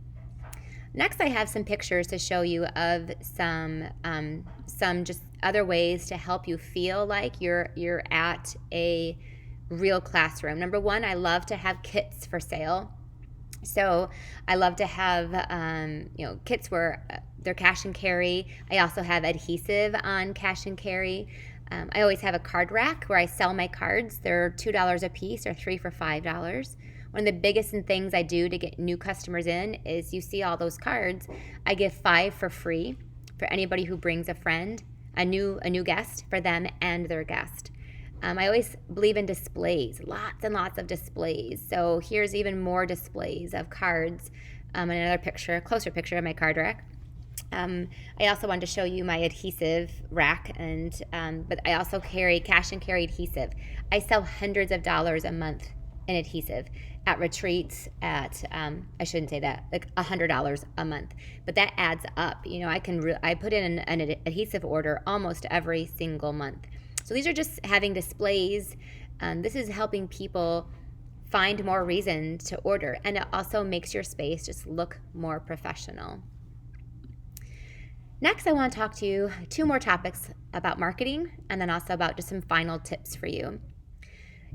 Next, I have some pictures to show you of some just other ways to help you feel like you're at a real classroom. Number 1, I love to have kits for sale. So I love to have kits where they're cash and carry. I also have adhesive on cash and carry. I always have a card rack where I sell my cards. They're $2 a piece or 3 for $5. One of the biggest things I do to get new customers in is, you see all those cards, I give 5 for free for anybody who brings a friend, a new guest, for them and their guest. I always believe in displays, lots and lots of displays. So here's even more displays of cards. Another picture, closer picture of my card rack. I also wanted to show you my adhesive rack, but I also carry cash and carry adhesive. I sell hundreds of dollars a month in adhesive at retreats, at I shouldn't say that, like $100 a month, but that adds up. I put in an adhesive order almost every single month. So these are just having displays. This is helping people find more reason to order, and it also makes your space just look more professional. Next, I want to talk to you 2 more topics about marketing and then also about just some final tips for you.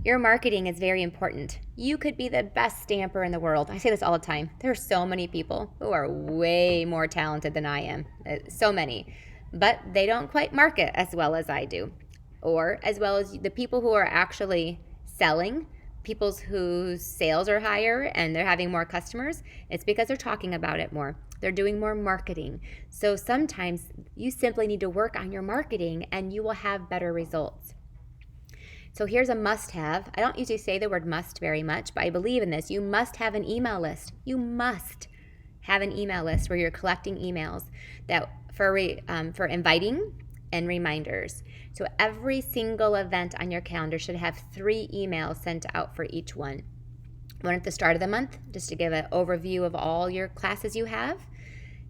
Your marketing is very important. You could be the best stamper in the world. I say this all the time. There are so many people who are way more talented than I am. So many. But they don't quite market as well as I do, or as well as the people who are actually selling, people whose sales are higher and they're having more customers. It's because they're talking about it more. They're doing more marketing. So sometimes you simply need to work on your marketing and you will have better results. So here's a must have. I don't usually say the word must very much, but I believe in this. You must have an email list. You must have an email list where you're collecting emails that for inviting and reminders. So every single event on your calendar should have 3 emails sent out for each one. One at the start of the month, just to give an overview of all your classes you have.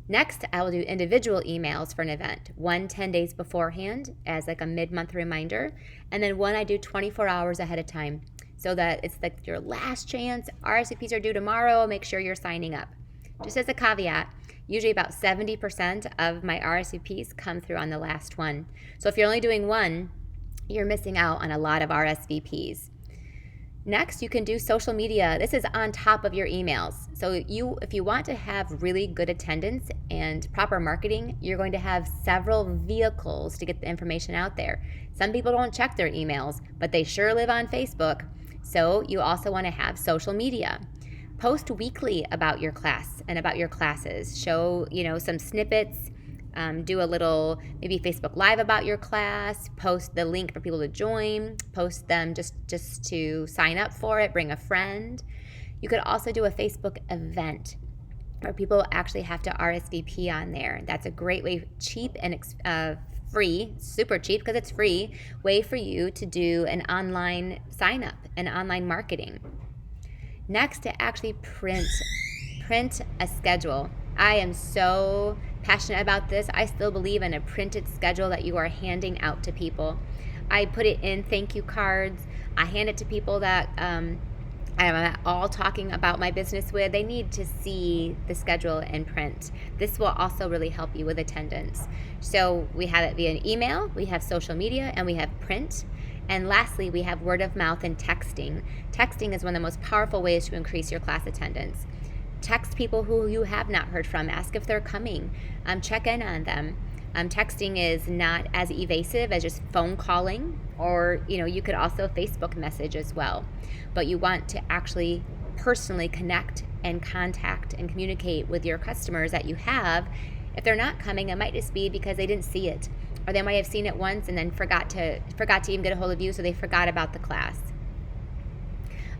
Next, I will do individual emails for an event, 1 10 days beforehand as like a mid-month reminder, and then one I do 24 hours ahead of time so that it's like your last chance. RSVPs are due tomorrow. Make sure you're signing up. Just as a caveat, usually about 70% of my RSVPs come through on the last one. So if you're only doing one, you're missing out on a lot of RSVPs. Next, you can do social media. This is on top of your emails. So if you want to have really good attendance and proper marketing, you're going to have several vehicles to get the information out there. Some people don't check their emails, but they sure live on Facebook. So you also want to have social media. Post weekly about your class and about your classes. Show, some snippets. Do a little maybe Facebook Live about your class, post the link for people to join, post them just to sign up for it, bring a friend. You could also do a Facebook event where people actually have to RSVP on there. That's a great way, cheap and free, super cheap because it's free, way for you to do an online sign up and online marketing. Next, to actually print a schedule. I am so passionate about this. I still believe in a printed schedule that you are handing out to people. I put it in thank you cards. I hand it to people that I'm all talking about my business with. They need to see the schedule in print. This will also really help you with attendance. So we have it via email, we have social media, and we have print. And lastly, we have word of mouth and texting. Texting is one of the most powerful ways to increase your class attendance. Text people who you have not heard from. Ask if they're coming. Check in on them. Texting is not as evasive as just phone calling, or you could also Facebook message as well. But you want to actually personally connect and contact and communicate with your customers that you have. If they're not coming, it might just be because they didn't see it, or they might have seen it once and then forgot to even get a hold of you, so they forgot about the class.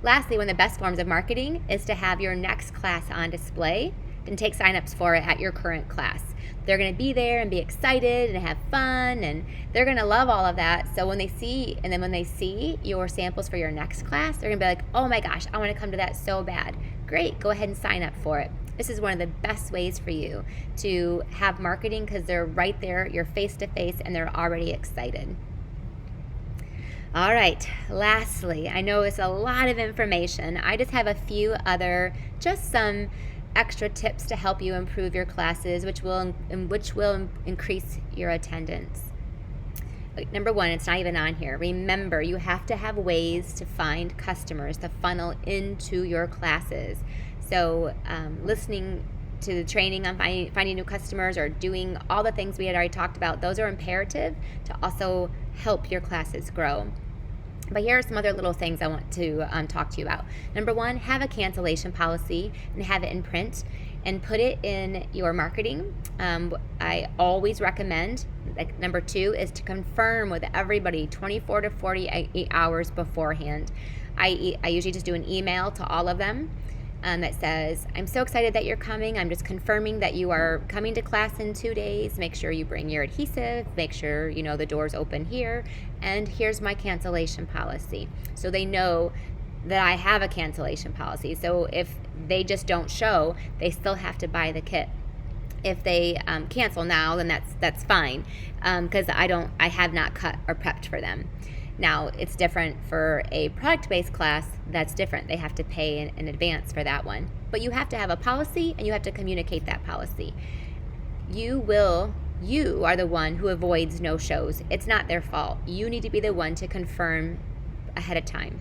Lastly, one of the best forms of marketing is to have your next class on display and take signups for it at your current class. They're going to be there and be excited and have fun, and they're going to love all of that. So when they see your samples for your next class, they're going to be like, oh my gosh, I want to come to that so bad. Great, go ahead and sign up for it. This is one of the best ways for you to have marketing because they're right there, you're face to face, and they're already excited. All right, lastly, I know it's a lot of information. I just have a few other, just some extra tips to help you improve your classes, which will increase your attendance. Number 1, it's not even on here. Remember, you have to have ways to find customers to funnel into your classes. So listening to the training on finding new customers or doing all the things we had already talked about, those are imperative to also help your classes grow. But here are some other little things I want to talk to you about. Number 1, have a cancellation policy and have it in print and put it in your marketing. I always recommend, number 2 is to confirm with everybody 24 to 48 hours beforehand. I usually just do an email to all of them that says, I'm so excited that you're coming. I'm just confirming that you are coming to class in 2 days. Make sure you bring your adhesive. Make sure the door's open here. And here's my cancellation policy. So they know that I have a cancellation policy. So if they just don't show, they still have to buy the kit. If they cancel now, then that's fine, because I have not cut or prepped for them. Now, it's different for a product-based class. That's different. They have to pay in advance for that one. But you have to have a policy, and you have to communicate that policy. You will You are the one who avoids no-shows. It's not their fault. You need to be the one to confirm ahead of time.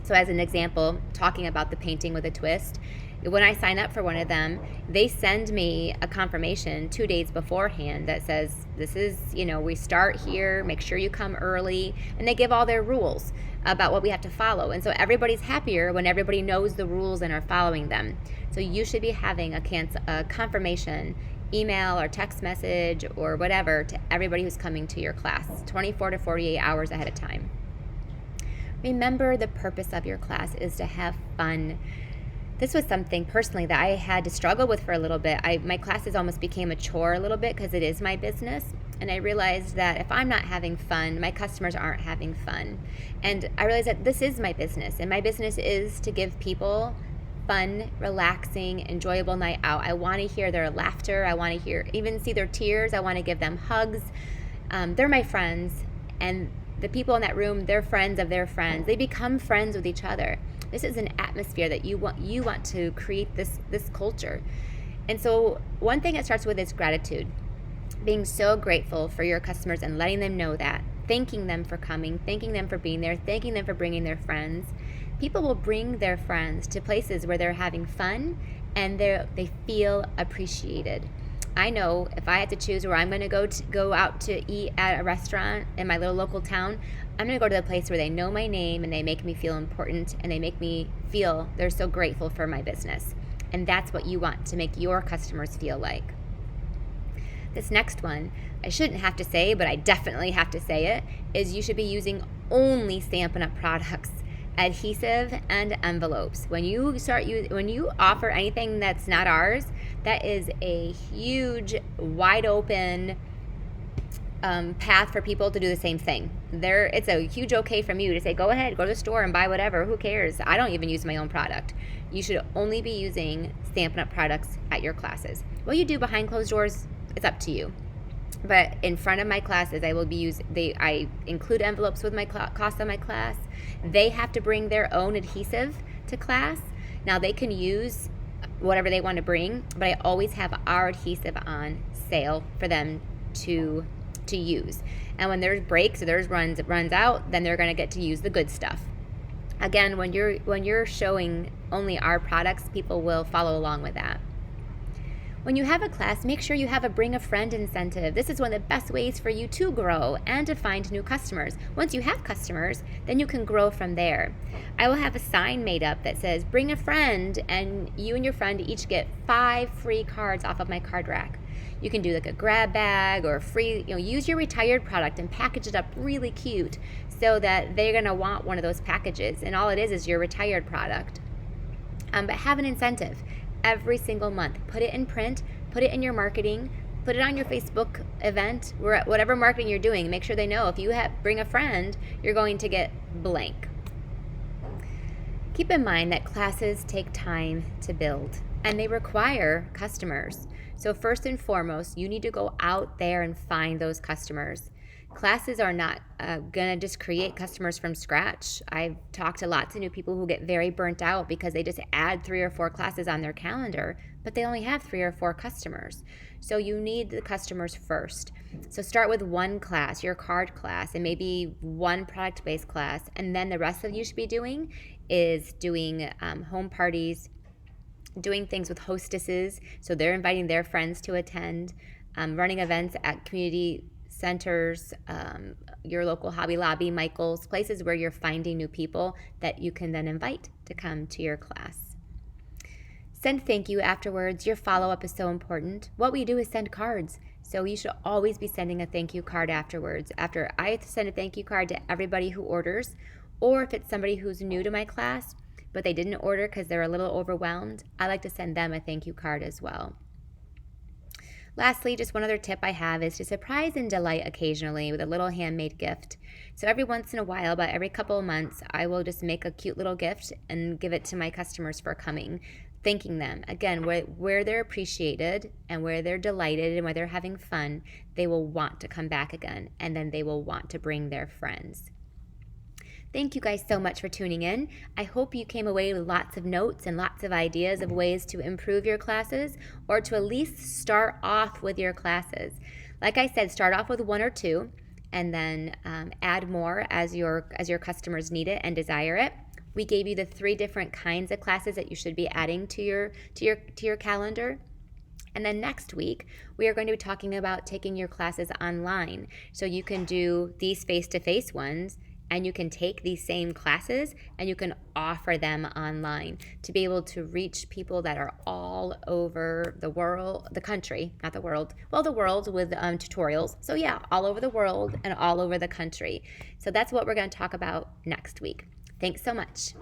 So as an example, talking about the painting with a twist, when I sign up for one of them, they send me a confirmation 2 days beforehand that says, this is, we start here, make sure you come early, and they give all their rules about what we have to follow. And so everybody's happier when everybody knows the rules and are following them. So you should be having a confirmation email or text message or whatever to everybody who's coming to your class 24 to 48 hours ahead of time. Remember, the purpose of your class is to have fun. This was something personally that I had to struggle with for a little bit. My classes almost became a chore a little bit because it is my business. And I realized that if I'm not having fun, my customers aren't having fun. And I realized that this is my business. And my business is to give people fun, relaxing, enjoyable night out. I want to hear their laughter. I want to even see their tears. I want to give them hugs. They're my friends. And the people in that room, they're friends of their friends. They become friends with each other. This is an atmosphere that you want to create this culture. And so one thing it starts with is gratitude. Being so grateful for your customers and letting them know that. Thanking them for coming, thanking them for being there, thanking them for bringing their friends. People will bring their friends to places where they're having fun and they feel appreciated. I know if I had to choose where I'm going to go out to eat at a restaurant in my little local town, I'm going to go to the place where they know my name and they make me feel important and they make me feel they're so grateful for my business. And that's what you want to make your customers feel like. This next one, I shouldn't have to say, but I definitely have to say it, is you should be using only Stampin' Up! Products, adhesive and envelopes. When you offer anything that's not ours, that is a huge, wide open path for people to do the same thing. It's a huge okay from you to say, go ahead, go to the store and buy whatever. Who cares? I don't even use my own product. You should only be using Stampin' Up! Products at your classes. What you do behind closed doors, it's up to you. But in front of my classes, I include envelopes with my cost of my class. They have to bring their own adhesive to class. Now they can use whatever they want to bring, but I always have our adhesive on sale for them to use. And when there's breaks or there's runs out, then they're going to get to use the good stuff. Again, when you're showing only our products, people will follow along with that. When you have a class, make sure you have a bring a friend incentive. This is one of the best ways for you to grow and to find new customers. Once you have customers, then you can grow from there. I will have a sign made up that says bring a friend, and you and your friend each get 5 free cards off of my card rack. You can do like a grab bag or free, use your retired product and package it up really cute so that they're going to want one of those packages. And all it is your retired product. But have an incentive every single month. Put it in print, put it in your marketing, put it on your Facebook event, whatever marketing you're doing. Make sure they know if you bring a friend, you're going to get blank. Keep in mind that classes take time to build and they require customers. So first and foremost, you need to go out there and find those customers. Classes are not going to just create customers from scratch. I've talked to lots of new people who get very burnt out because they just add 3 or 4 classes on their calendar, but they only have 3 or 4 customers. So you need the customers first. So start with one class, your card class, and maybe one product-based class, and then the rest of you should be doing is doing home parties, doing things with hostesses, so they're inviting their friends to attend, running events at community centers, your local Hobby Lobby, Michael's, places where you're finding new people that you can then invite to come to your class. Send thank you afterwards. Your follow-up is so important. What we do is send cards. So you should always be sending a thank you card afterwards. After I send a thank you card to everybody who orders, or if it's somebody who's new to my class, but they didn't order because they're a little overwhelmed, I like to send them a thank you card as well. Lastly, just one other tip I have is to surprise and delight occasionally with a little handmade gift. So every once in a while, about every couple of months, I will just make a cute little gift and give it to my customers for coming, thanking them. Again, where they're appreciated and where they're delighted and where they're having fun, they will want to come back again, and then they will want to bring their friends. Thank you guys so much for tuning in. I hope you came away with lots of notes and lots of ideas of ways to improve your classes or to at least start off with your classes. Like I said, start off with one or two, and then add more as your customers need it and desire it. We gave you the 3 different kinds of classes that you should be adding to your calendar. And then next week, we are going to be talking about taking your classes online. So you can do these face-to-face ones, and you can take these same classes and you can offer them online to be able to reach people that are all over the world, the country, not the world, well, the world with tutorials. So yeah, all over the world and all over the country. So that's what we're going to talk about next week. Thanks so much.